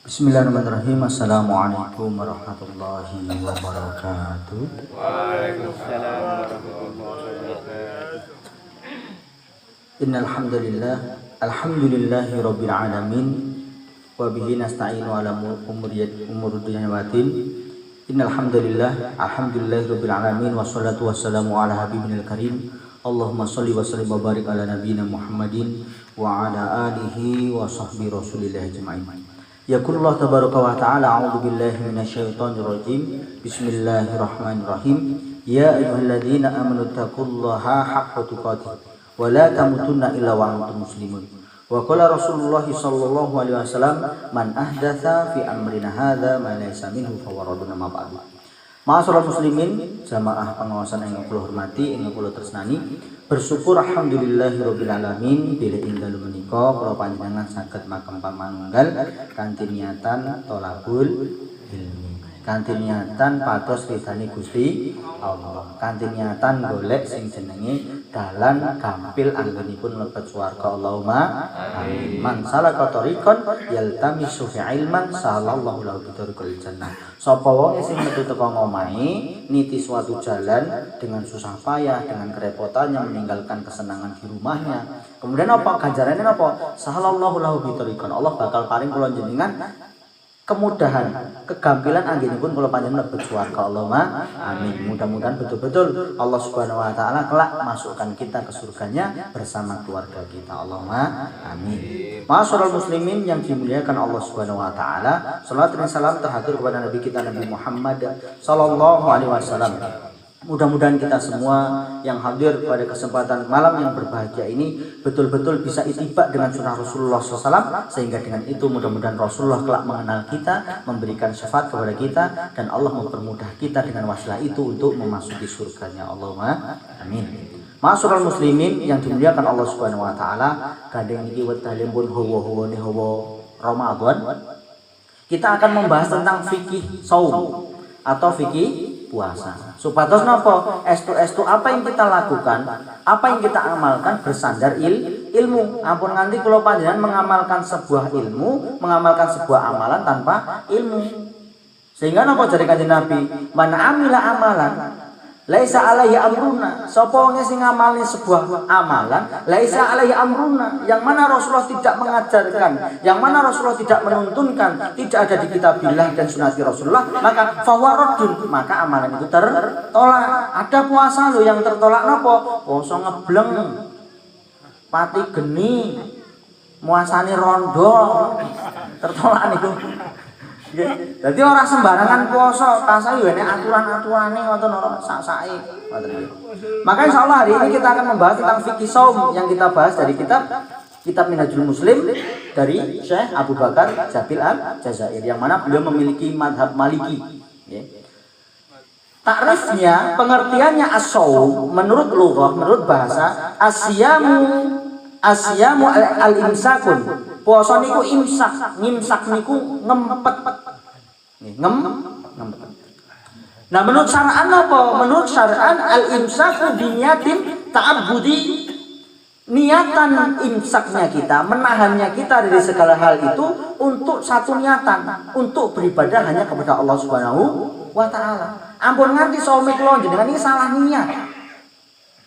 Bismillahirrahmanirrahim. Assalamualaikum warahmatullahi wabarakatuh. Waalaikumsalam warahmatullahi wabarakatuh. Innal hamdalillah, alhamdulillahi rabbil alamin, wa bihi nasta'inu ala umuri dunya wa din. Innal hamdalillah, alhamdulillahi rabbil alamin, wassalatu wassalamu ala habibinil karim. Allahumma shalli wa sallim wa barik ala nabiyyina Muhammadin wa ala alihi wa sahbihi rasulillah ajma'in. Yaqulullah tabaraka wa ta'ala, a'udzu billahi minasyaitonir rajim. Bismillahirrahmanirrahim. Ya ayyuhalladzina amanu taqullaha haqqa tuqatih wa la tamutunna illa wa antum muslimun. Wa qala Rasulullah sallallahu alaihi wasallam, man ahdatsa fi amrina hadza ma laysa minhu fa waraduna ma ba'du. Ma'asyiral muslimin, jamaah pengawasan yang kula hormati, yang kula tresnani, bersyukur alhamdulillahirabbil alamin bila enggal menika kula panjenengan saged makam pamanunggal kanthi niatan thalabul ilmi. Kanthi niatan pados ridani Gusti Allah. Kanthi niatan golek sing jenenge dalan gampil anggenipun mlebet swarga. Allahumma amin. Man salaka thariqan yaltamisu fi ilman salallahu lahu bidzarikal jannah. Sapa wong sing metu teka ngomahe niti suatu jalan dengan susah payah, dengan kerepotannya, meninggalkan kesenangan di rumahnya. Kemudian apa ganjarannya apa? Salallahu lahu bidzarikal. Allah bakal paring kula jenengan kemudahan, kegampilan anggenipun kula panjenengan mlebet swarga. Allahumma amin. Mudah-mudahan betul-betul Allah Subhanahu wa taala kelak masukkan kita ke surganya bersama keluarga kita. Allahumma amin. Ma'asyiral muslimin yang dimuliakan Allah Subhanahu wa taala, salawat dan salam terhatur kepada Nabi kita Nabi Muhammad sallallahu alaihi wasallam. Mudah-mudahan kita semua yang hadir pada kesempatan malam yang berbahagia ini betul-betul bisa itibak dengan sunnah Rasulullah SAW, sehingga dengan itu mudah-mudahan Rasulullah kelak mengenal kita, memberikan syafaat kepada kita, dan Allah mempermudah kita dengan wasilah itu untuk memasuki surganya. Allahumma amin. Ma'asyiral muslimin yang dimuliakan Allah Subhanahu wa taala, kadang iki wekdal pun hawa-hawane hawa Ramadan. Kita akan membahas tentang fikih shaum atau fikih puasa. Supados napa? Estu apa yang kita lakukan, apa yang kita amalkan bersandar ilmu. Ampun nganti kula panjenengan mengamalkan sebuah ilmu, mengamalkan sebuah amalan tanpa ilmu. Sehingga napa jare Kanjeng Nabi, "Man amila amalan laisa alaihi amruna." Sapa wong sing ngamalni sebuah amalan, laisa alaihi amruna, yang mana Rasulullah tidak mengajarkan, yang mana Rasulullah tidak menuntunkan, tidak ada di kitabillah dan sunnati Rasulullah, maka fawaradun, maka amalan itu tertolak. Ada puasa lo yang tertolak napa? Poso ngebleng, pati geni, muasani rondo, tertolak niku. Jadi orang sembarangan puasa, tasah yo nek aturan-aturane wonten ora sak-sake. Maka insyaallah hari ini kita akan membahas tentang fikih shaum yang kita bahas dari kitab Minhajul Muslim dari Syekh Abu Bakar Jabil Al-Jazair, yang mana beliau memiliki madhab Maliki. Takrifnya, pengertiannya as-shaum menurut lughah, menurut bahasa, asyamu al-imsakun. Puasa niku imsak, ngimsak niku ngempet. Ngempet. Nah, menurut syar'an apa? Menurut syar'an al-imsaku biniyatin ta'abbudi. Niatan imsaknya kita, menahannya kita dari segala hal itu untuk satu niatan, untuk beribadah hanya kepada Allah Subhanahu wa taala. Ampun nganti suami kula jenengan iki salah niat.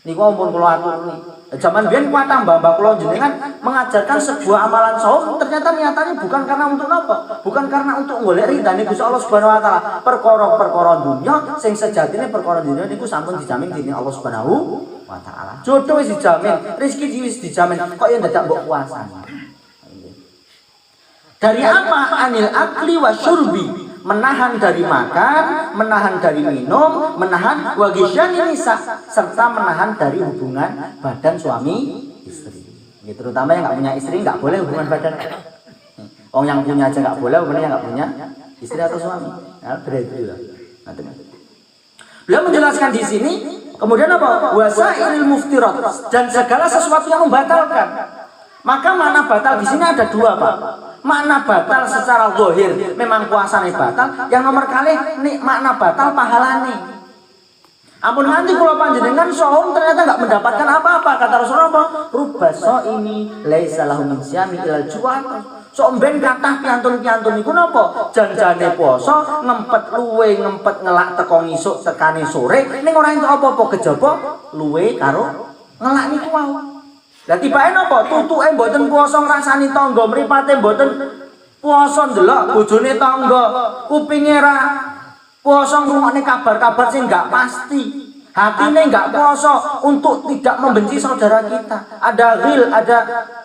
Niku ampun kula aturi. Zaman biyen kuatah mbah-mbah kula jenengan mengajarkan sebuah amalan shaum, ternyata niatannya bukan karena untuk apa? Bukan karena untuk golek ridane Gusti Allah Subhanahu wa taala. Perkara-perkara dunya sing sejatine perkara dunya niku sampun dijamin dening Allah Subhanahu wa taala. Jodoh wis dijamin, rezeki wis dijamin, kok ya dadak mbok puasani. Dari apa? Anil akli wa syurbi. Menahan dari makan, menahan dari minum, menahan wagisyani nisa, serta menahan dari hubungan badan suami istri. Ya, terutama yang nggak punya istri nggak boleh hubungan badan. Orang yang punya aja nggak boleh, hubungannya nggak punya istri atau suami. Ya, berarti lah. Beliau menjelaskan di sini, kemudian apa? Wasailil muftirat, dan segala sesuatu yang membatalkan. Maka makna batal di sini ada dua, Pak. Makna batal secara zahir memang puasane batal, yang nomor kali nih makna batal pahalane. Ampun nganti kula panjenengan shaum ternyata enggak mendapatkan apa-apa. Kata Rasulullah apa? Rubba shaimi laisa lahu min syami ilal ju'at. Sok mben kathah piantun-piantun iku napa? Janjane poso ngempet luwe ngempet ngelak teko ngisuk tekane sore ning ora entuk apa-apa kejaba luwe karo ngelak niku wae. Lah tibake napa? Tutuke mboten puasa ngrasani tangga, mripate mboten puasa ndelok bojone tangga, kupinge ra puasa ngrungokne kabar-kabar sing enggak pasti. Hatine enggak puasa untuk tidak membenci saudara kita. Ada ghil, ada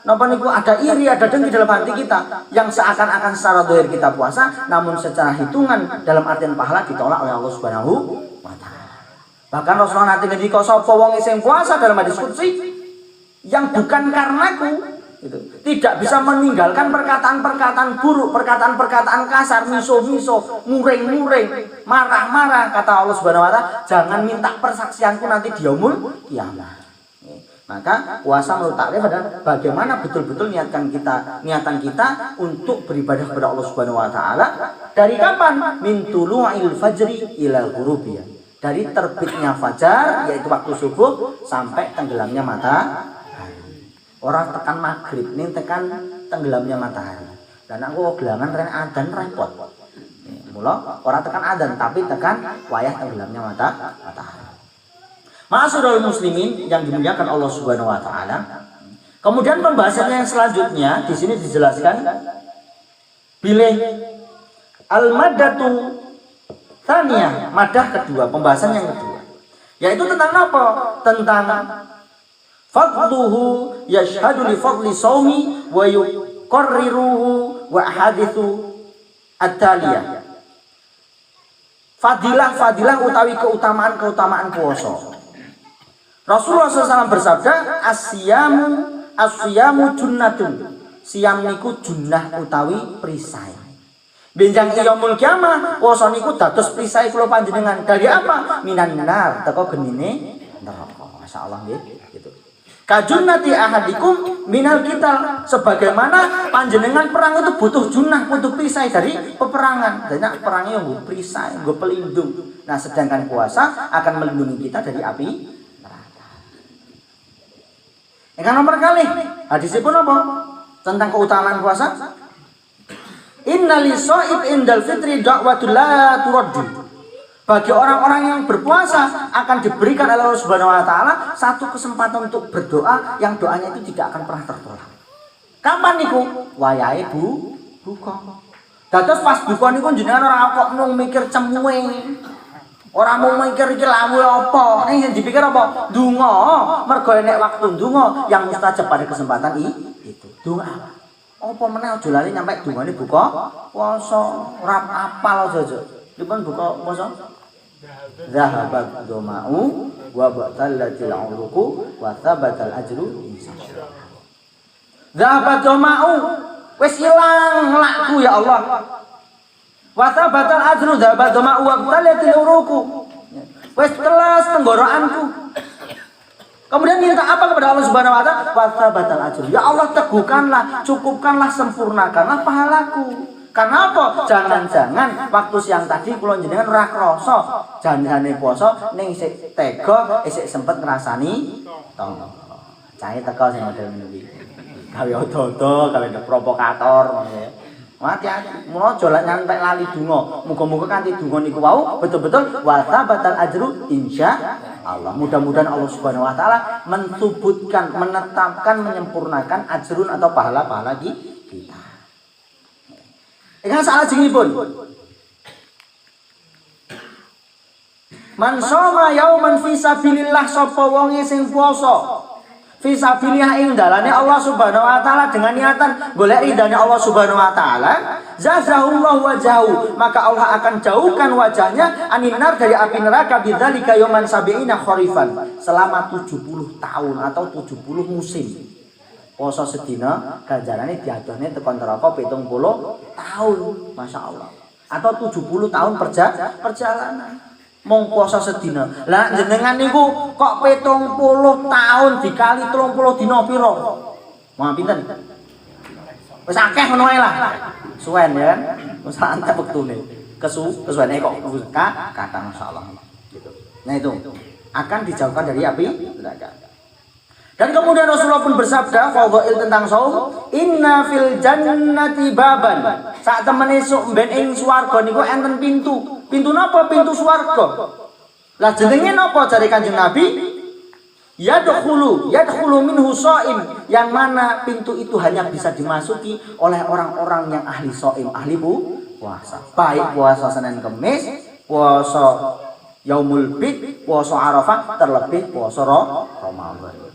napa niku, ada iri, ada dengki dalam hati kita yang seakan-akan secara zahir kita puasa, namun secara hitungan dalam artian pahala ditolak oleh Allah Subhanahu wa taala. Bahkan Rasulullah nanti ngendika sapa wong sing puasa dalam hadis qudsi yang bukan karenaku gitu. Tidak bisa meninggalkan perkataan-perkataan buruk, perkataan-perkataan kasar, miso-miso, muring-muring, marah-marah, kata Allah Subhanahu wa taala, jangan minta persaksianku nanti di yaumul kiamat. Maka puasa menurut takrif adalah bagaimana betul-betul niatan kita untuk beribadah kepada Allah Subhanahu wa taala dari kapan? Min tulu'il fajri ila ghurubiyah. Dari terbitnya fajar yaitu waktu subuh sampai tenggelamnya matahari. Orang tekan maghrib, nih tekan tenggelamnya matahari. Dan aku gelangan ren adan repot. Mula orang tekan adan, tapi tekan wayah tenggelamnya matahari. Ma'asyiral muslimin yang dimuliakan Allah Subhanahu wa taala. Kemudian pembahasannya yang selanjutnya di sini dijelaskan bilih al-maddatu tsaniyah, madah kedua, pembahasan yang kedua. Yaitu tentang apa? Tentang fadluhu yashhadu li fadli shaumi wa yuqarriruhu wa hadithu at-taliyah. Fadilah utawi keutamaan puasa. Rasulullah SAW bersabda, asyamu junnatun. Siam niku junnah utawi perisai. Benjang yaumul kiamah puasa niku dados perisai kula panjenengan dari apa? Minan nar, teko genine neraka. Masyaallah nggih, gitu. Kajunnati ahadikum minal kita, sebagaimana panjenengan perang itu butuh junnah, butuh perisai dari peperangan. Dan perangnya yang perisai, gue pelindung. Nah, sedangkan puasa akan melindungi kita dari api neraka. Yang nomor kali hadisnya pun apa? Tentang keutamaan puasa. Innali shaib indal fitri da'watul la turaddu. Bagi orang-orang yang berpuasa akan diberikan oleh Allah Subhanahu wa taala satu kesempatan untuk berdoa yang doanya itu tidak akan pernah tertolak. Kapan niku? Wayahe buka. Dados pas buka niku jenengan ora kok mung mikir cemuwe. Ora mung mikir iki lawe apa. Ning dipikir apa? Donga. Mergo nek waktu donga yang mustajab pada kesempatan itu. Donga. Apa meneh aja lali nyampe dongane buka puasa. Ora apal aja. Dipun buka puasa. Zahabat doma'u wa batallatil uruku wa thabatal ajru insyaallah. Zahabat doma'u wis ilang lakku ya Allah. Wa thabatal ajru zahabat doma'u wa batallatil uruku. Wis telas tenggorokanku. Kemudian minta apa kepada Allah Subhanahu wa taala? Wa thabatal ajru. Ya Allah, teguhkanlah, cukupkanlah, sempurnakanlah pahalaku. Karena apa? Jangan-jangan waktu siang tadi kula jenengan ora krasa janjane puasa ning isih tega, isih sempet ngrasani tangga. Cahe teko sing model ngene iki. Gawe odo-odo, gawe provokator ngono ya. Hati-hati, mun aja lek nyampe lali donga. Muga-muga kanthi donga niku wau betul-betul wa thabatal ajru insyaallah. Mudah-mudahan Allah Subhanahu wa taala mensubutkan, menetapkan, menyempurnakan ajrun atau pahala-pahala kita. Ingkang salajengipun man shoma yauman fi sabilillah, sapa wonge sing puasa fi sabilillah ing dalane Allah Subhanahu wa taala dengan niatan golek ridane Allah Subhanahu wa taala, zazahullahu wajahu, maka Allah akan jauhkan wajahnya aninar dari api neraka bidzalika yauman sabiina kharifan, selama 70 tahun atau 70 musim. Poso sedina ganjarane diadohne tekan neraka 70 tahun, Masya Allah. Atau 70 tahun perjalanan. Mong poso sedina. Lah jenengan niku kok 70 tahun dikali 30 dina pira? Mau pinten? Wis akeh ngono ae lah. Suwen ya. Wis antek wektune. Kesuwene kok kata masyaallah gitu. Nah itu akan dijauhkan dari api neraka. Dan kemudian Rasulullah pun bersabda fadhail tentang saum, inna fil jannati baban. Sak temene sok ben ing swarga niku enten pintu. Pintu napa? Pintu swarga. Lah jenenge napa jare Kanjeng Nabi? Yadkhulu minhu shaim, yang mana pintu itu hanya bisa dimasuki oleh orang-orang yang ahli shaim, ahli puasa. Baik puasa Senin Kamis, puasa Yaumul Bid, puasa Arafah, terlebih puasa Ramadan.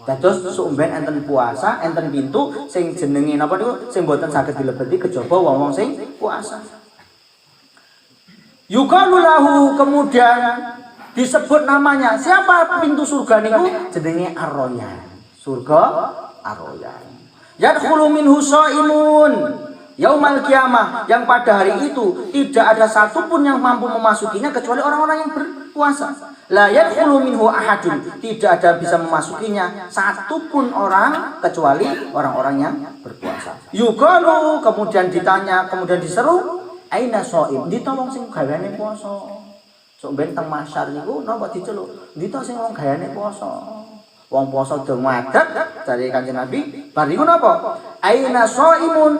Dados sumben enten puasa, enten pintu sing jenenge napa niku sing boten saged dilebeti kejaba wong-wong sing puasa. Yuqalu lahu, kemudian disebut namanya. Siapa pintu surga niku? Jenenge Ar-Rayyan. Surga Ar-Rayyan. Yadkhulu minhu shaimun yaumal qiyamah, yang pada hari itu tidak ada satupun yang mampu memasukinya kecuali orang-orang yang berpuasa. La yadkhulu minhu ahadun, tidak ada bisa memasukinya satupun orang kecuali orang-orang yang berpuasa. Yuqalu, kemudian ditanya, kemudian diseru, aina shaim, dita wong sing gaweane puasa. Sok ben teng masyar niku napa diceluk, dita sing wong gaweane puasa. Wong puasa do ngadeg dari Kanjeng Nabi, bar niku napa? Aina shaimun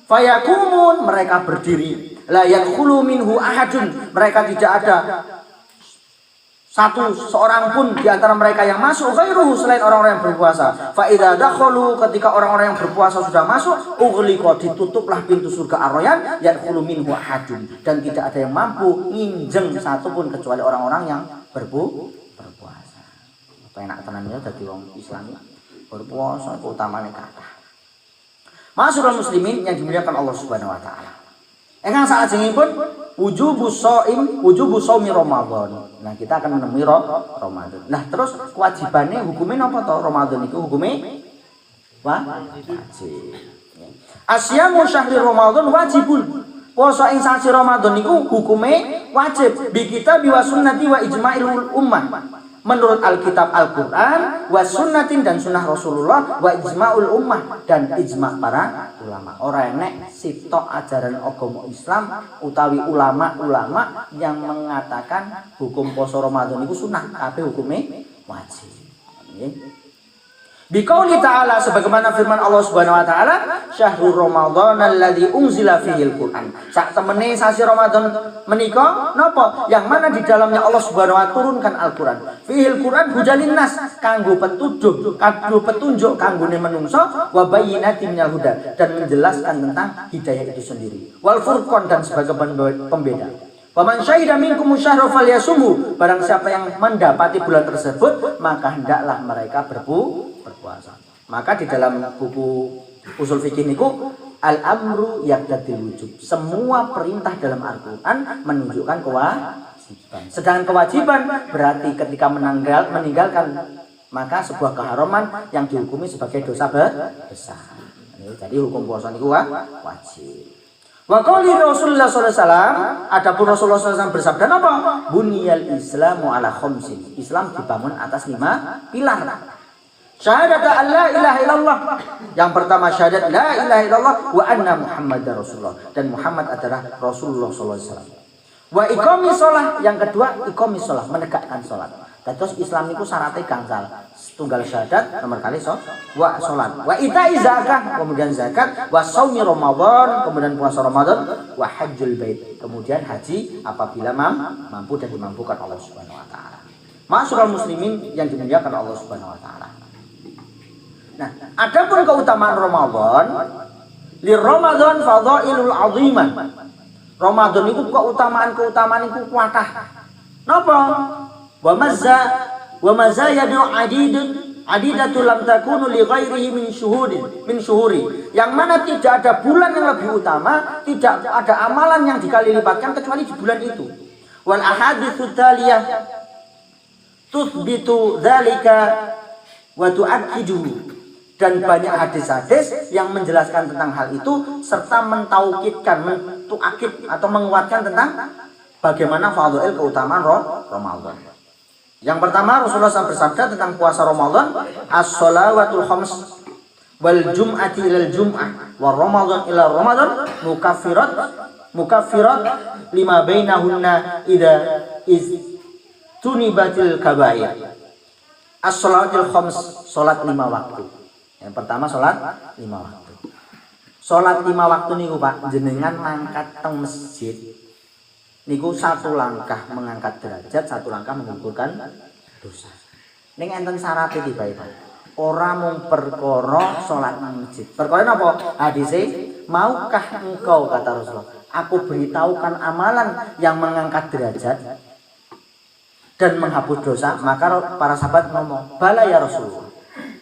fayakumun, mereka berdiri. La yadkhulu minhu ahadun, mereka tidak ada seorang pun di antara mereka yang masuk ghairuhu, selain orang-orang yang berpuasa. Fa idza dakhalu, ketika orang-orang yang berpuasa sudah masuk, ughliqa, ditutuplah pintu surga Ar-Rayyan, yadkhulu minhu ahadun, dan tidak ada yang mampu nginjeng satu pun kecuali orang-orang yang berpuasa. Penak tenan ya dadi wong Islam berpuasa utamane kathah. Masyarul muslimin yang dimuliakan Allah Subhanahu wa taala. Engkang salajengipun wujubu shaumi Ramadan. Nah, kita akan menemui Ramadan. Nah, terus kewajibannya hukumnya apa toh? Ramadan itu hukumnya wajib. Asyamu syahri Ramadan wajibun. Puasa ing sasi Ramadan niku hukumnya wajib bi kitab wa sunnati wa ijma'il ummah. Menurut Alkitab Al-Quran, wa sunnatin dan sunnah Rasulullah, wa ijma'ul ummah dan ijma' para ulama. Orang nek sitok ajaran agama Islam utawi ulama-ulama yang mengatakan hukum puasa Ramadan itu sunnah, tapi hukumnya wajib. Biqauli ta'ala, sebagaimana firman Allah Subhanahu wa taala, syahrul Ramadan alladzi unzila fihil Qur'an. Sak temene sasi Ramadan menika napa? Yang mana di dalamnya Allah Subhanahu wa taala turunkan Al-Qur'an. Fihil Qur'an hujalin nas, kanggo petunjuk kanggone menungso, wa bayyinatin minal huda, dan menjelaskan tentang hidayah itu sendiri. Wal furqan, dan sebagai pembeda. Paman syahida minkum syahra falyasumhu, barang siapa yang mendapati bulan tersebut maka hendaklah mereka berpuasa. Maka di dalam buku usul fikih niku al-amru yaqtadil wujub. Semua perintah dalam Al-Qur'an menunjukkan kewajiban. Sedangkan kewajiban berarti ketika meninggalkan maka sebuah keharaman yang dihukumi sebagai dosa besar. Jadi hukum puasa niku wajib. Wa qauli Rasulullah sallallahu alaihi wasallam, adapun Rasulullah sallallahu alaihi wasallam bersabda apa? Buniyal Islamu ala khamsin. Islam dibangun atas 5 pilar. Syahadat la ilaha illallah. Yang pertama syahadat la ilaha illallah wa anna Muhammadar Rasulullah, dan Muhammad adalah Rasulullah sallallahu alaihi wasallam. Wa iqamis shalah, yang kedua iqamis shalah, menegakkan salat. Terus Islam itu syaratnya gangsal. Tunggal syahadat, nomor kali wa salat, wa itai zakat, kemudian zakat, wa shaumi Ramadan, kemudian puasa Ramadan, wa hajjul bait, kemudian haji apabila mampu dan dimampukan Allah Subhanahu wa taala. Masyarul muslimin yang dimuliakan Allah Subhanahu wa taala. Nah, adapun keutamaan Ramadan, li Ramadan fadhailul azimah. Ramadan itu keutamaan itu kuatah. Napa? Wa mazayadu adidatul lam takunu li ghairihi min syuhuri, yang mana tidak ada bulan yang lebih utama, tidak ada amalan yang dikali lipatkan kecuali di bulan itu. Wal ahaditsu taliyah tuthbitu dzalika wa tu'akkidu, dan banyak hadis-hadis yang menjelaskan tentang hal itu serta mentaukidkan, mentuakid atau menguatkan tentang bagaimana fadhail keutamaan Ramadan. Yang pertama, Rasulullah SAW bersabda tentang puasa Ramadan, as-shalawatul khams wal jum'ati ilal jum'ah wa Ramadan ila Ramadan mukaffirat lima bainahunna idza tunibatil kabair. As-sholatul khams, salat 5 waktu. Yang pertama salat 5 waktu. Salat 5 waktu niku Pak, jenengan mangkat teng masjid. Niku satu langkah mengangkat derajat, satu langkah menggugurkan dosa. Ning enten syaratnya tiba Pak. Ora mung perkara salat nang masjid. Perkara napa? Hadise, maukah engkau kata Rasulullah, aku beritahukan amalan yang mengangkat derajat dan menghapus dosa. Maka para sahabat ngomong, bala ya Rasulullah.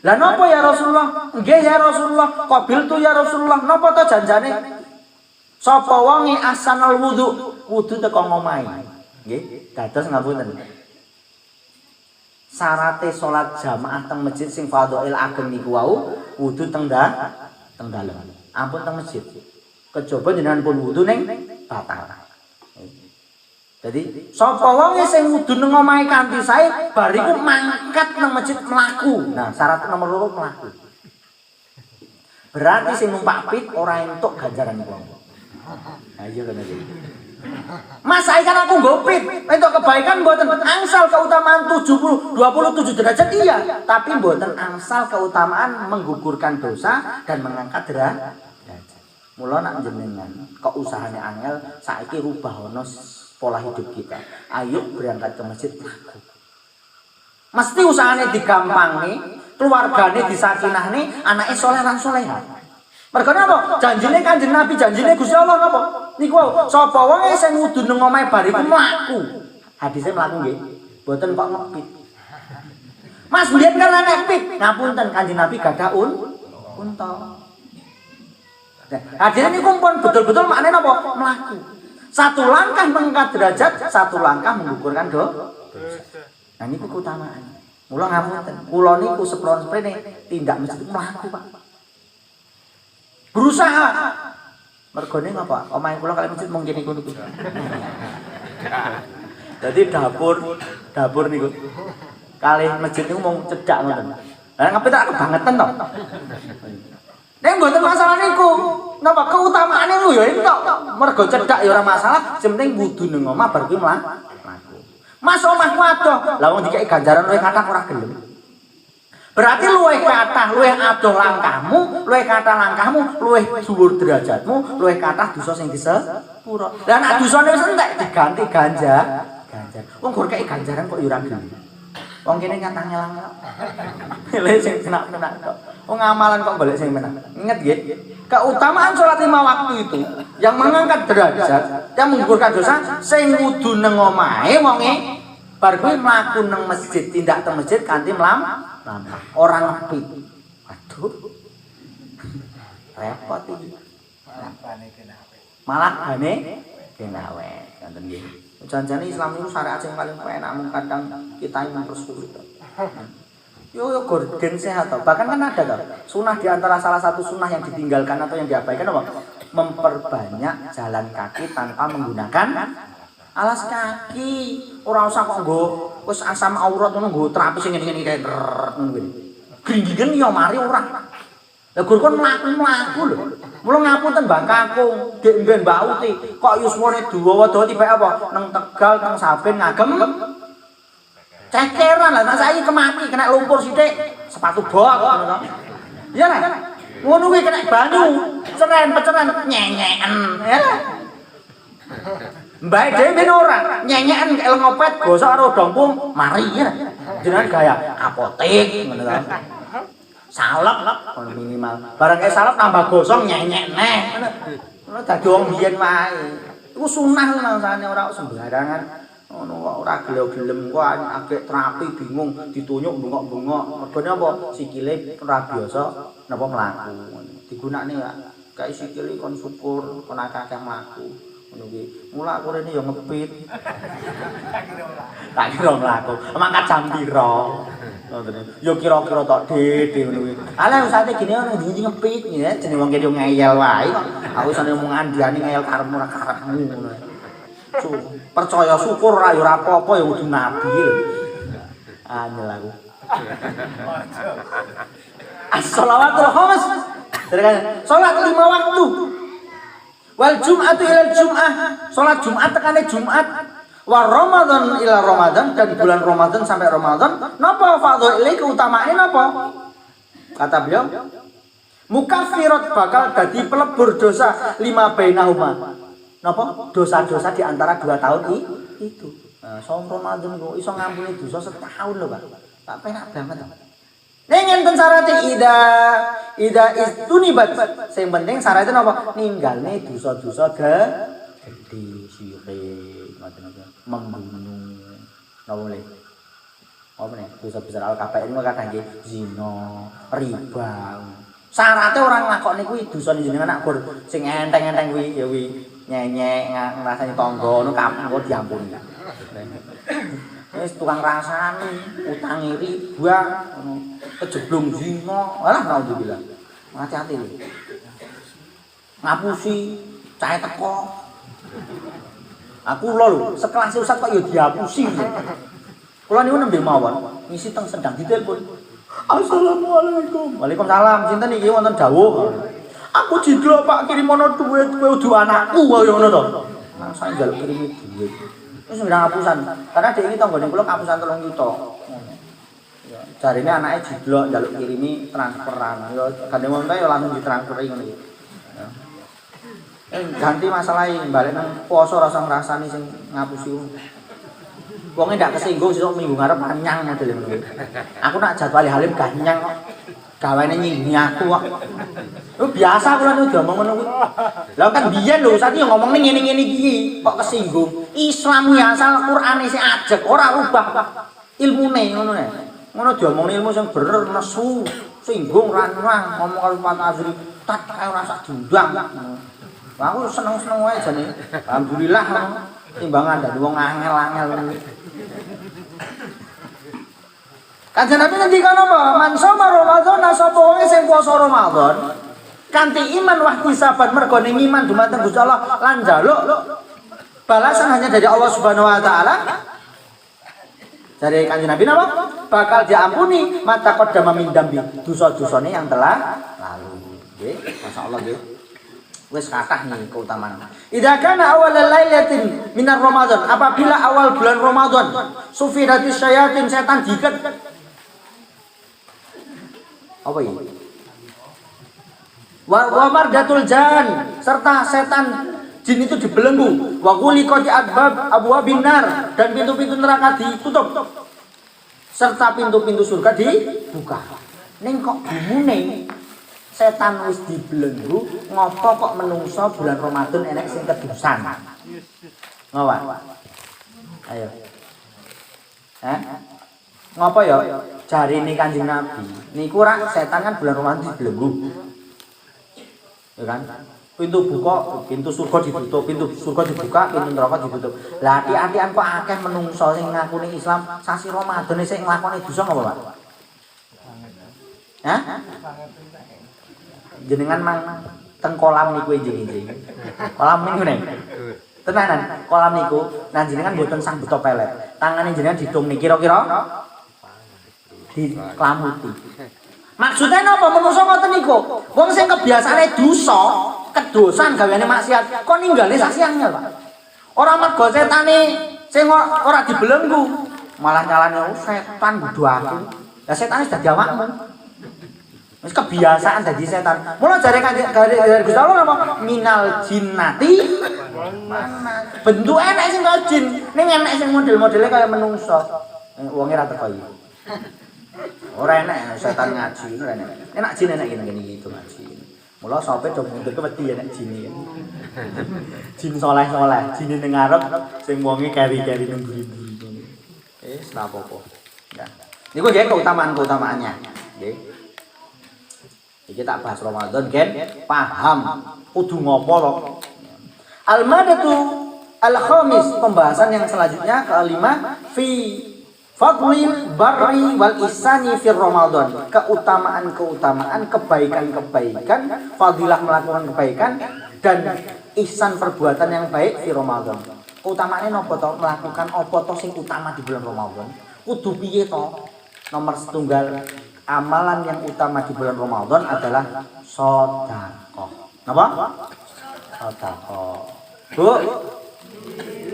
Lah napa ya Rasulullah? Nggih ya Rasulullah, qabil tu ya Rasulullah. Napa to janjane? Sapa wonge asanal wudu teko ngomahe. Nggih, dados ngapunten. Syaraté salat jamaah teng masjid sing fadhail ageng niku wau wudu teng dalem. Ampun teng masjid. Kejaba jenengan pun wudu ning batal. Jadi sapa wonge sing wudu nang omahe kanthi sae bariku mangkat nang masjid mlaku. Nah, syarat nomor 2 mlaku. Berarti sing numpak pit ora entuk ganjaran wong. Nah, iya kan iki. Mas saiki kan aku nggo pit, entuk kebaikan mboten angsal keutamaan 27 derajat iya, tapi mboten angsal keutamaan menggugurkan dosa dan mengangkat derajat. Mula nak jenengan kok usahane angel saiki rubah ono pola hidup kita. Ayo berangkat ke masjid mlaku. Mesti usahane digampangni, keluargane disakinahne, anake saleh lan salehah. Mergo napa? Janjine Kanjeng Nabi, janjine Gusti Allah napa? Niku sapa wae sing wudu nang omahe bariku mlaku. Hadise mlaku nggih. Mboten kok ngepit. Mas mbiyen kan ana pit. Ngapunten Kanjeng Nabi gadah unta. Hadise niku pun betul-betul maknane napa? Mlaku. Satu langkah mengangkat derajat, satu langkah menggugurkan dosa. Nah niku keutamaan. Mula ngapunten, kula niku sepron-sprene tindak masjid mlaku, Pak. Berusaha. Mergone ngapa? Omahe kula kali masjid mung kene niku. Dadi dapur niku. Kali masjid niku mung cedhak ngoten. Lah ngapa tak kebangetan to? Nek mboten masalah niku. Napa keutamaane niku ya entuk. Mergo cedhak ya ora masalah, sing penting wudu ning omah bar kuwi mlaku. Mas omahku adoh. Lah wong dikeki ganjaran luwih kathah ora gelem. Berarti luwih kathah, luwih adoh langkahmu, luwih kathah langkahmu, luwih dhuwur derajatmu, luwih kathah dosa sing disepuro. Lah nek dosane wis entek diganti ganjar. Wong gor kei ganjaran kok ya ora gelem. Wong kene nyatang nyelang. Lha sing kena kok. Wong amalan kok balik sing menang. Ingat nggih, keutamaan salat 5 waktu itu yang mengangkat derajat, yang menggugurkan dosa, sing wudu nang omahe wonge bar kuwi mlaku nang masjid, tindak teng masjid kanthi mlampah. Orang ngepit. Aduh. Repot iki. Malah bane kenawe. Ngoten nggih. Janjane Islam itu syariat sing paling enak mung kadang kita mempersulit. Yo gorden sehat toh. Bahkan kan ada toh. Sunah di antara salah satu sunah yang ditinggalkan atau yang diabaikan apa? Memperbanyak jalan kaki tanpa menggunakan alas kaki. Ora usah kok nggo wis asam aurat ngono nggo terapi sing ngene-ngene kae ngono kuwi. Gringgigen yo mari ora. Lah gur kon mlaku lho. Mula ngapunten Mbak Kakung, Dik Mben Mbak Uti, kok yuswane dawa-dawa tiba apa? Nang Tegal, nang Saben ngagem. Cekeran lah, saiki kemaki kena lumpur sithik, sepatu bot ngono to. Iya lah. Ngono kuwi kena banyu, peceren nyenyeken. Ya. Mbak dhewe ben ora nyenyeken kaya ngopet gosok karo dongpung mari ya. Jenengan gaya apotek ngono to. Salep ngono minimal. Barang kaya salep tambah gosong nyenyek neh. Ngono dadi wong biyen wae. Iku sunah mangsane ora sembarangan. Ngono kok ora gelem-gelem kok agek terapi bingung ditunyuk bengok-bengok. Mergone apa? Sikile ora biasa napa mlaku. Digunakne ya kae sikile kon syukur kon akeh mlaku. Ngono kuwi. Mula aku rene ya ngepit. Tak kira mlaku. Mangkat jam piro? Ngoten. Ya kira-kira tok dede ngono kuwi. Alah sate gene ono ndi ngepit ya jenenge wong kene yo ngeyel wae. Aku sane ngomong andane ngeyel karepmu ora karepmu ngono. Percaya syukur ora ya ora apa-apa ya kudu nabi lho. Anyel aku. As-shalawatul khams. Salat 5 waktu. Wal jum'atu ilal jum'ah. Salat Jumat tekane Jumat. Wa Ramadan ila Ramadan, dan bulan Ramadan sampai Ramadan napa fadhilih keutamaane napa? Kata beliau, mukaffirat bakal dadi pelebur dosa lima bainahuma. Napa? Dosa-dosa di antara 2 tahun itu. Nah, saum Ramadan kok iso ngampuni dosa setahun lho, Pak. Tak penak banget. Ning enten syaraté ida istunibat. Sing penting syaratnya napa? Ninggalne dosa-dosa gedhe syirik, macam-macam, membunuh. Napa boleh? Apa nih? Dosa besar al-kabair ini kadang nggih zina, riba. Syaratnya orang nglakoni kuwi dosane jenengan nak gur sing enteng-enteng kuwi ya kuwi nyenyek ngrasani tangga ngono kok diampuni. Wis tukang rasani, utangi riba, ngono. Kejeblong zina. Alah naudzubillah. Hati-hati lho. Ngapusi cahe teko. Aku lho, sekelas ustaz kok ya dihapusi. Kula niku nembe mawon, ngisi teng sedang ditelepon. Assalamualaikum. Waalaikumsalam. Sinten iki wonten dawuh. Aku jidlok Pak kirimono dhuwit kowe udu anakku kaya ngono to. Nang saya njaluk kirimi dhuwit. Wis ngira ngapusan. Karena dhek iki tanggane kula ngapusan 3 juta. Ya, jarine anake jidlok njaluk kirimi transferan. Ya gandeng wong ya langsung ditransferi ngono iki. Ya. Ganti masalah iki balik nang poso rasa ngrasani sing ngapusi. Wonge ndak kesinggung sesuk minggu ngarep anyang model ngono. Aku nak jadwal halim gak nyang kok. Gawane nyinggung aku kok. Lu biasa kula niku diomong ngono kuwi. Lah kan biyen lho saiki ngomong ning ngene-ngene iki kok kesinggung. Islam ya asal Qur'ane sing ajeg ora rubah ilmune ngono nek. Ngono diomong ilmu sing bener nesu, singgung ranang ngomong karo Pak Azri tat kae ora sak diundang. Aku seneng-seneng wae jane. Alhamdulillah timbangan dari wong angel-angel. Kanjeng Nabi ngendikan apa? Man shoma Ramadan sapa wong sing puasa Ramadan kanthi iman wahtisaban mergo ning iman dumateng Gusti Allah lan njaluk balasan hanya dari Allah Subhanahu wa taala. Dari Kanjeng Nabi napa? Bakal diampuni mata qaddama min dambi, dosa-dosane yang telah lalu. Nggih, masyaallah nggih. Wis kathah nih keutamaan. Idza kana awal lailatin minar Ramadan, apabila awal bulan Ramadan, sufiratis syayatin setan diikat. Apa ini? Wa mardatul jan, serta setan jin itu dibelenggu. Wa quliqati abwabin nar, dan pintu-pintu neraka ditutup. Serta pintu-pintu surga dibuka. Ning kok gumune setan wis dibelenggu, ngopo kok menungso bulan Ramadan enek sing kedusan? Ngopo? Ayo. Ngopo ya? Jarine Kanjeng Nabi. Niku rak setan kan bulan Ramadan dibelenggu. Ya kan? Pintu buka, pintu surga ditutup, pintu surga dibuka, pintu neraka ditutup. Lah ati-atian kok akeh menungso sing ngakuni Islam sasi Ramadan sing nglakoni dosa ngopo, Pak? Hah? Jenengan mang teng kolam niku enjing-enjing. Kolam niku neng. Tenanan, kolam niku nah jenengan mboten sang beto pelet. Tangane jenengan didong niki kira-kira diklamuti. Maksudnya napa menungso ngoten niku? Wong sing kebiasaane dosa, kedosan gaweane maksiat, kok ninggale sak siangnya, Pak. Ora mergo setane sing ora dibelenggu, malah nyalane setan bodho aku. Lah setane dadi awakmu. Wis kebiasaan dadi setan. Mula jare Gusti Allah napa? Minal jinnati mana. Bentuk enek sing kaya jin, ning enek sing model-modele kaya menungso. Wonge ra teko iki. Ora enek setan ngaji, ora enek. Enak jin enek ngene iki itu ngaji. Mula sampe do mundur ke wedi enek jin iki. Jin saleh-saleh, jin ning ngarep sing wonge keri-keri ning buri-buri ngono. Wis ora apa-apa. Ya. Niku nggih keutamaan-keutamaannya, nggih. Iki tak bahas Ramadan kan paham kudu ngopo lho. Al-madatu al-khamis, pembahasan yang selanjutnya kelima fi fadlil barri wal ihsani fi Ramadan. Keutamaan-keutamaan, kebaikan-kebaikan, fadilah melakukan kebaikan dan ihsan perbuatan yang baik di Ramadan. Keutamaane napa to? Melakukan apa to sing utama di bulan Ramadan? Kudu piye to? Nomor setunggal amalan yang utama di bulan Ramadan adalah sedekah. Napa? Sedekah. Bu.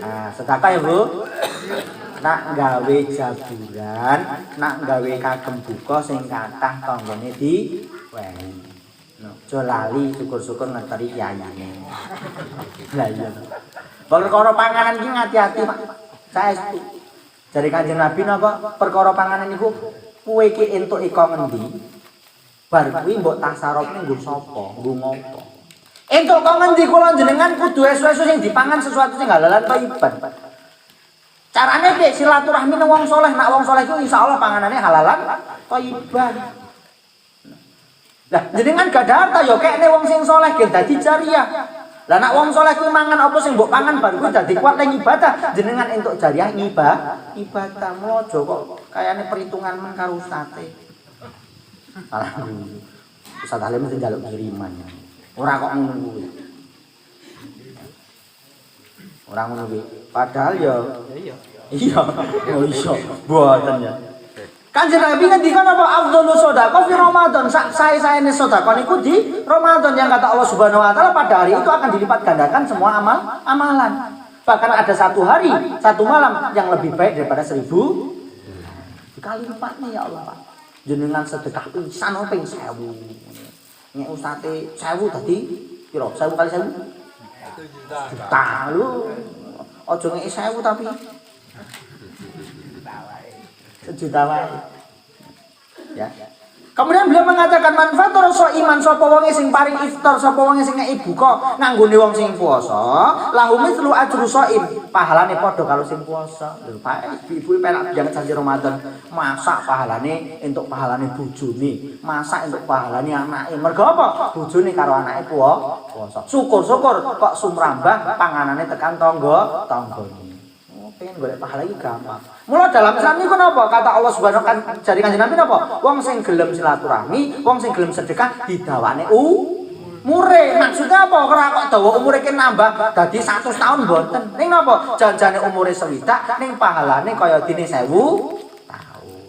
Nah, sedekah ya, Bu. Nak gawe jaburan, nak gawe kagem buka sing kathah tanggane diwehi. Aja lali syukur-syukur ngeteri kiyayine. Lah iya. Perkara panganan iki ngati-ati, Pak. Saestu. Jare Kanjeng Nabi napa perkara panganan niku kowe iki entuk iko ngendi? Bar kuwi mbok tasarufne nggo sapa? Nggo ngopo? Entuk kok ngendi kula jenengan kudu esu-esu sing dipangan sesuatu sing halalan thayyiban. Carane piye silaturahmi nang wong saleh, nak wong saleh iku insyaallah panganane halalan thayyiban. Lah jenengan gak ada harta ya kekne wong sing saleh gen dadi jariah. Lah nak wong saleh kuwi mangan apa sing mbok pangan bar kuwi dadi kuat ning ibadah, jenengan entuk jariah ibadah mlojo kok kayane perhitungan men karo ustate. Alhamdulillah. Ustaz Halim mesti njaluk kiriman. Ora kok ngono kuwi. Ora ngono kuwi. Padahal ya iya. Oh iya, mboten ya. Kanjeng Nabi ngendikan apa afdhalus shadaqah fi Ramadan. Sae-saene sedekah niku di Ramadan yang kata Allah Subhanahu wa taala pada hari itu akan dilipat gandakan semua amalan. Bahkan ada satu hari, satu malam yang lebih baik daripada 1000 dikali lipatnya ya Allah, Pak. Jenengan sedekah pisan ping 1000. Nek ustate 1000 dadi piro? 1000 kali 1000? Juta lho. Aja ngeki 1000 tapi sejuta wae. Ya. Kemudian beliau mengatakan manfaat rasa iman sapa wonge sing paring iftar, sapa wonge sing ngeki buka nganggone wong sing puasa, lahum mithlu ajru shaim, pahalane padha karo sing puasa. Lho Pak, ibu-ibu penak jangan janji Ramadan, masak pahalane entuk pahalane bojone, masak entuk pahalane anake. Mergo apa? Bojone karo anake puasa. Syukur-syukur kok sumrambah panganane tekan tanggane. Pengen golek pahala iki gampang. Mula dalam Islam niku napa? Kata Allah Subhanahu wa taala jari Kanjeng Nabi napa? Wong sing gelem silaturahmi, wong sing gelem sedekah didawane umure. Maksudnya apa? Ora kok dawa umure ki nambah dadi 100 tahun mboten. Ning napa? Janjane umure swidak ning pahalane kaya dene 1000 tahun.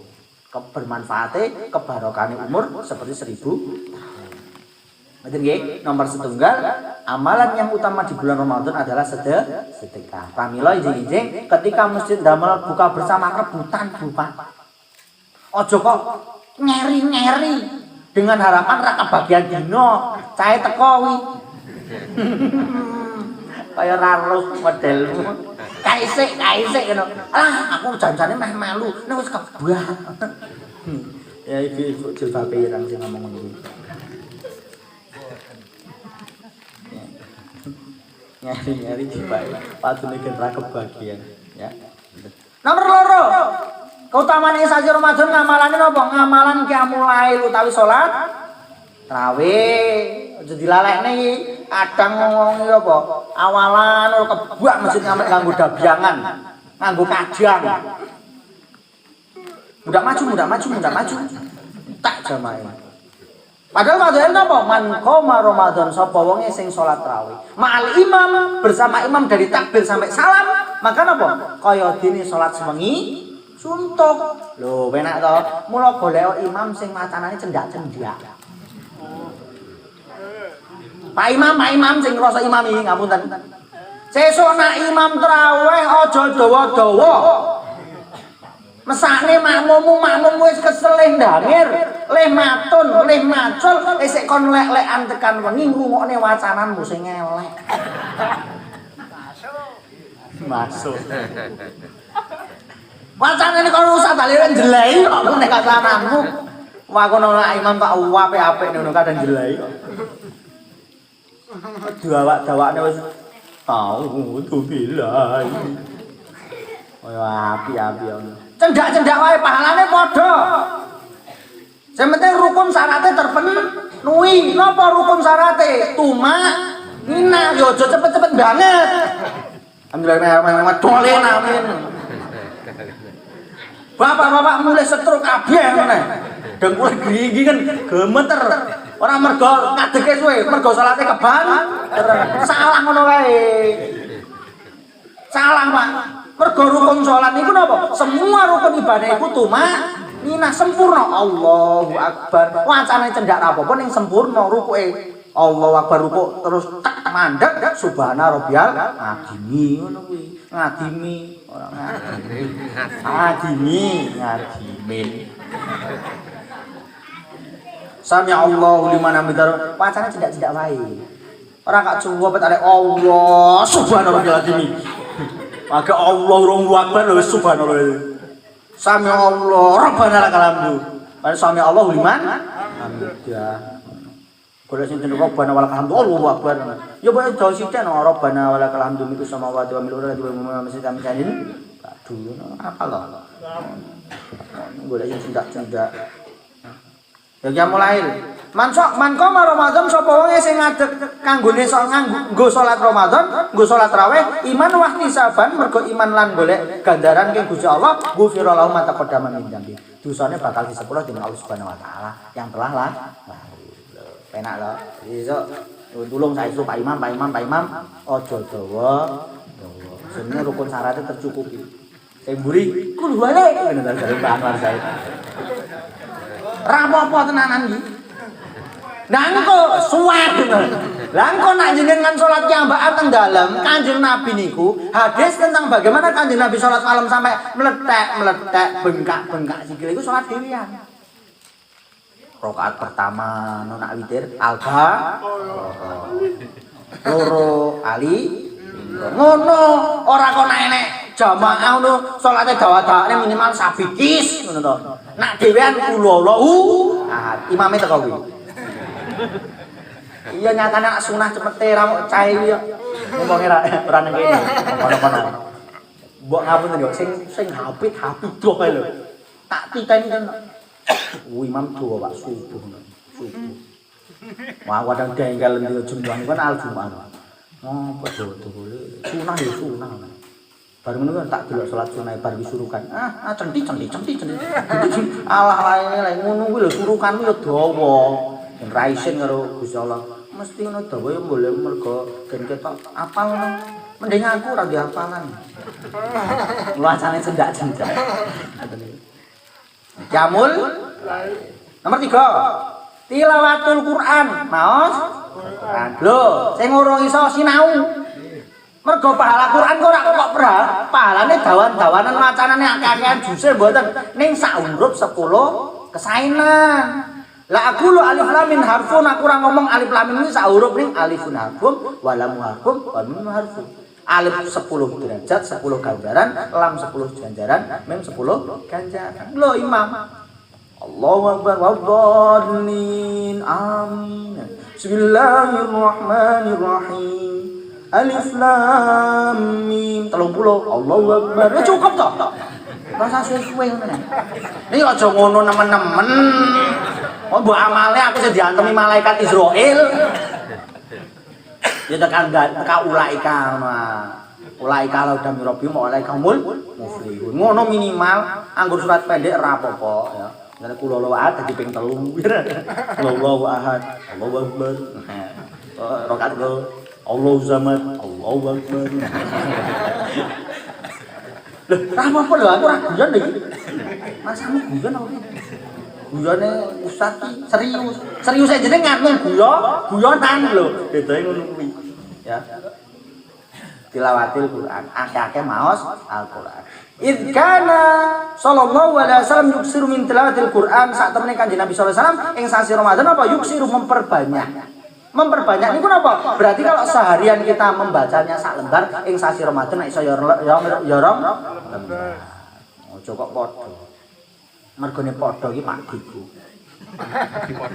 Kebermanfaate, kebarokane umur seperti 1000 tahun. Ngoten nggih, nomor setunggal amalan yang utama di bulan Ramadan adalah sedekah. Pramila ijing-ijing ketika masjid damel buka bersama rebutan Pak. Ojo kok ngeri-ngeri dengan harapan ra kebagian dino, cahe teko wi. Kaya raruh modelmu. Kaisik ngono. Alah, aku janjane meh melu, nek wis kebah. Ya ibu jilbabe irang sing ngomong ngono. Nyari-nyari dibae patune genra kebagian ya. Nomor loro. Keutamaan sasi Ramadan ngamalane napa? Ngamalan qiyamul lail utawi salat tarawih. Aja dilalekne iki. Kadang ngomong iki apa? Awalan ora kebak masjid nganggo dabyangan, nganggo kajang. Mudah maju. Tak jamaah. Padahal padahal napa? Man qoma Ramadan sapa wonge sing salat tarawih. Ma'al imam bersama imam dari takbir sampai salam, maka napa? Kaya dene salat sewengi suntuk. Lho, penak to. Mula golek imam sing macanane cendak-cendak. Pak Imam sing ngrasa imami ngapunten. Sesuk nak imam tarawih aja dawa-dawa. Mesane makmum wis keselih ndangir, leh matun, leh macul, isik kon lek-lekan tekan wengi ngrungokne wacananmu sing elek. Masuk. Wacanane kon usah dalire njlei kok nek wacananmu. Wah kono nak imam tak apik-apik ngono kadang njlei kok. Dawak-dawakne wis alhamdulillah. Kaya api-api ngono. Cendak-cendak wae pahalane padha. Sing penting rukun syaratnya terpenuhi. Napa rukun syaratnya? Nina yo aja cepet-cepet banget. Alhamdulillah dolen amin. Bapak-bapak mulai setruk kabeh ngene. Dengkul gigi kan gemeter. Ora mergo ngadege suwe, mergo salate keban. Salah ngono wae. Salah, Pak. Mergo rukun salat niku napa? Semua rukun ibadah iku nina sempurna. Allahu Akbar. Wacane cendak apa-apa ning sempurna rukuke. Allahu Akbar rukuk terus tak mandek subhana rabbiyal azimi ngono kuwi. Ngadimi ora ngadimi. Ngadimi. Sami Allahu liman hamidah. Wacane tidak wae. Ora kak cukup arek Allah subhana rabbiyal azimi. Maka Allah Allahu Akbar lho subhanallah. Sami Allah rabbana lakal hamdu. Sami Allahu liman hamidah. Kalau sing ten Rabbana walakal hamdu Allahu akbar. Ya bae do sithik no Rabbana walakal hamdu mitu samawati wa milul ardi wa mimma kami kanin. Aduh apa lho. Golek sing cendak-cendak. Ya mulai. Manko Ramadan sapa wong sing ngadeg kanggone nganggo salat Ramadan, nggo salat tarawih, iman wa ihtisaban mergo iman lan golek ganjaran king Gusti Allah, ghufira lahu ma taqaddama min dzambi. Dosane bakal disepuro dening Allah Subhanahu wa taala yang telah lah. Enak lho. Iso tulung saestu Pak Imam, aja dawa. Jenenge rukun syaratnya tercukupi. Sing mburi kudu balik ngene ta jare Pak Anwar sae. Ra apa-apa tenanan iki. Lah engko suwet. Lah engko nek jenengan salat kiambaan teng dalem Kanjeng Nabi niku hadis tentang bagaimana Kanjeng Nabi salat malam sampai meletek, bengkak sikil iku salat dhewean. Rakaat pertama nona witir alba loro ali ngono ora kok enek jamaah ngono salate dawa-dawane minimal sabikis ngono to nak dhewean kulullahu ahad imame teko kuwi iya nyatane nak sunah cepete ra mok cah iki yo ngomong ora nang kene kono-kono mbok ngapunten yo sing hapit doh kae lho tak titeni kan imam tua Pak subuh. Wah kadang dengkel ndek jumlah kan al Jumat. Oh padha boleh. Sunah ya sunah. Bareng ngono tak delok salat sunah bar disuruhkan. Centi. Allah lae ngono kuwi lho suruhkan ya dawa. Yen ra isin karo Gusti Allah. Mesti ngono dawa ya boleh mergo ben ketok apal ngono. Mending aku ora dihafalan. Wacane cendak-cendak. Jamul nomor 3 tilawatul Quran maos Quran lho sing urung iso sinau mergo pahala Quran kok pahalane dawan-dawanan wacanane akeh-akehan juse mboten ning sak huruf 10 kesainan la aku lu alif lam mim harfun aku ora ngomong alif lam mim sak huruf ning alifun harfun wa lam harfun wa mim harfun alif 10 derajat 10 ganjaran lam 10 ganjaran mim 10 ganjaran lho imam Allahu akbar wadhdallin amin bismillahirrahmanirrahim alif lam mim 30 Allahu akbar ya cukup toh rasa suwe ngono iki aja ngono nemen-nemen oh mbok amale aku sing diantemi malaikat Israil ya tekan ulaika ulaika la dam rabbi ulaika muflihun ngono minimal anggur surat pendek ora apa-apa ya ngene kula lawat dadi ping 3 Allahu ahad Allahu akbar rakaat go Allahu samad Allahu akbar lho apa-apa lho aku ora guyon iki masamu guyon apa iki guyone ustaz ki serius aja jenengan guyonan lho bedane ngono kuwi ya tilawatil Quran akeh-akeh maos Al-Qur'an id kana sallallahu alaihi wasallam yuksiru min tilawatil Quran sak temene Kanjeng Nabi sallallahu alaihi wasallam ing sasi Ramadan apa yuksiru memperbanyak niku napa berarti kalau seharian kita membacanya sak lembar ing sasi Ramadan nek iso ya rong ojo kok padha mergone padha iki Pak Diku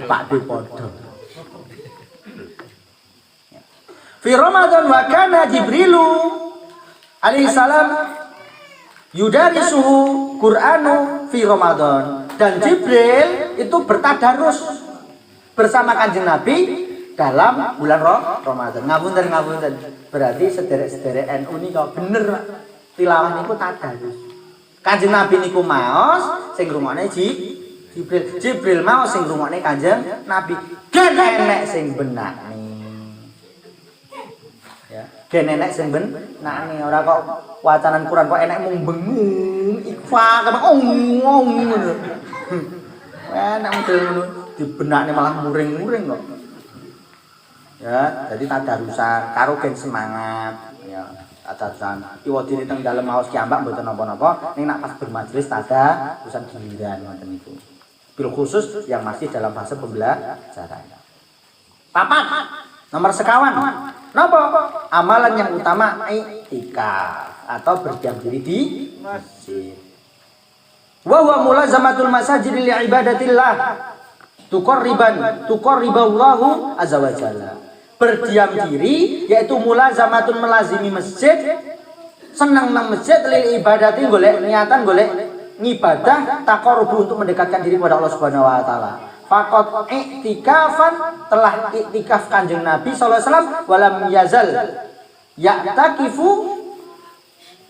Pak De padha fi Ramadan wa kana Jibrilu alaihi salam yudarisuhu Qur'anu fi Ramadan dan Jibril itu bertadarus bersama Kanjeng Nabi dalam bulan Ramadan. Ngapunten berarti sederek-sederek NU niku bener tilawah niku tadarus. Kanjeng Nabi niku maos sing ngrungokne Jibril maos sing ngrungokne Kanjeng Nabi gen enek sing benakne gen enek sing benakne ora kok wacanan Quran kok enek mung bengung ikfa ngono. Enak model ngono dibenakne malah muring-muring kok. Ya, jadi tadarusan karo gen semangat ya. Tadarusan iwadine teng dalem maos kiambak mboten napa-napa ning nak pas bermajelis tadarusan giliran ngoten niku. Bil khusus yang masih dalam fase pembelajaran. Papat nomor sekawan. Napa? Amalan yang utama i'tikaf atau berdiam diri di masjid. Wa huwa mulazamatul masajid li ibadatillah. Tuqarriballahu azza wa jalla. Berdiam diri yaitu mulazamatun melazimi masjid, senang nang masjid lil ibadati golek niatan golek ngibadah taqarrubu untuk mendekatkan diri kepada Allah Subhanahu wa taala. Faqat i'tikafan telah i'tikaf Kanjeng Nabi sallallahu alaihi wasallam walam yazal ya'takifu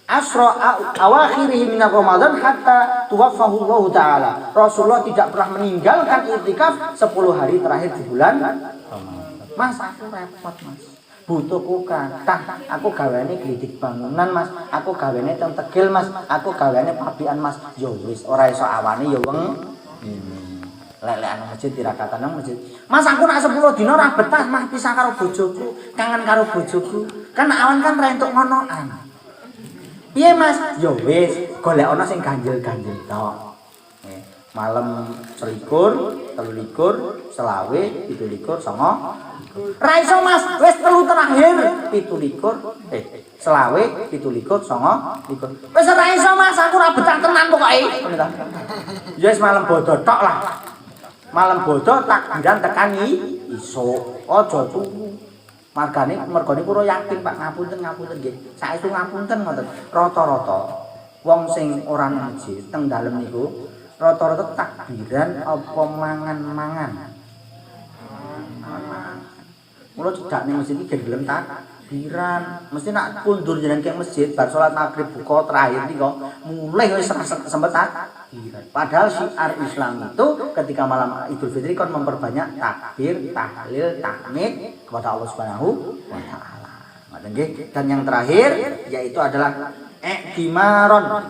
asra awakhirih min Ramadan hatta tuwaffahu Allah taala. Rasulullah tidak pernah meninggalkan i'tikaf 10 hari terakhir di bulan Ramadan. Mas, aku repot, Mas. Butuh kukan. Aku gaweane glidik bangunan, Mas. Aku gaweane teng Tegil, Mas. Aku gaweane pabian, Mas. Ya wis, ora iso awane ya weng. Lek-lek nang masjid tirakatan nang masjid. Mas, aku nak 10 dina ora betah, Mas, pisah karo bojoku, kangen karo bojoku. Kan awan kan ra entuk ngonoan. Piye, Mas? Ya wis, golek ana sing ganjil-ganjil tok. Malam 21, 23, 25, 27, 29. Ra iso Mas, wis 3 terakhir 27, 25, 27, 29. Wis ra iso Mas, aku ora betah tenan pokoke. Ya wis malam bodo tok lah. Malam bodo takbiran tekan iso. Aja tuku. Mergane kula yakin Pak ngapunten nggih. Saestu ngapunten ngoten. Rata-rata wong sing ora nang masjid teng dalem niku rata-rata takbiran apa mangan-mangan. Mula cedak ning masjid iki gelem takbiran. Mesti nak kundur jenengan ke masjid bar salat maghrib buka terakhir iki kok mulai wis sempet takbiran. Padahal syiar Islam itu ketika malam Idul Fitri kan memperbanyak takbir, tahlil, tahmid kepada Allah Subhanahu wa taala. Ngoten nggih. Dan yang terakhir yaitu adalah i'timaron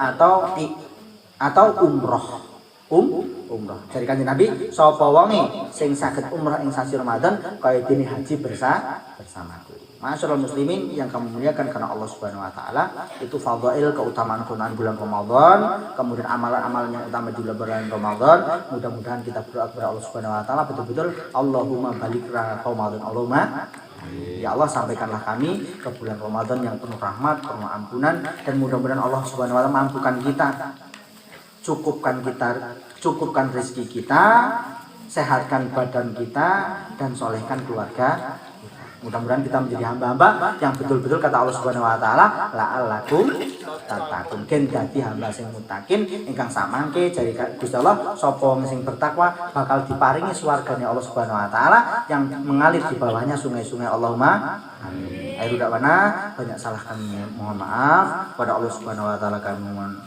atau umroh. Umroh. Dari Kanjeng Nabi, sapa wonge sing saged umroh ing sasi Ramadan kaya dene haji bersamaku. Masyaallah muslimin yang kami muliakan karena Allah Subhanahu wa taala, itu fadhail keutamaan bulan Ramadan, kemudian amalan-amalan yang utama di bulan Ramadan. Mudah-mudahan kita berdoa kepada Allah Subhanahu wa taala betul-betul Allahumma baligh Ramadan. Allahumma ya Allah, sampaikanlah kami ke bulan Ramadan yang penuh rahmat, penuh ampunan, dan mudah-mudahan Allah Subhanahu wa taala mampukan kita, cukupkan rezeki kita, sehatkan badan kita, dan solehkan keluarga kita. Mudah-mudahan kita menjadi hamba-hamba yang betul-betul kata Allah Subhanahu wa taala la'allakum tattaqun. Ken dadi hamba sing mutakin ingkang samangke jari Gusti Allah sapa sing bertakwa bakal diparingi swargane Allah Subhanahu wa taala yang mengalir di bawahnya sungai-sungai. Allahumma amin. Akhirul da'wana, banyak salah kami mohon maaf kepada Allah Subhanahu wa taala, kami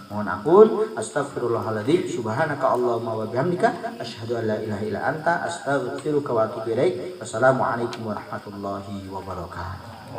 mohon ampun. Astagfirullahaladzim. Subhanaka Allahumma wa bihamdika asyhadu an la ilaha illa anta astaghfiruka wa atubu ilaik. Wassalamualaikum warahmatullahi wabarakatuh.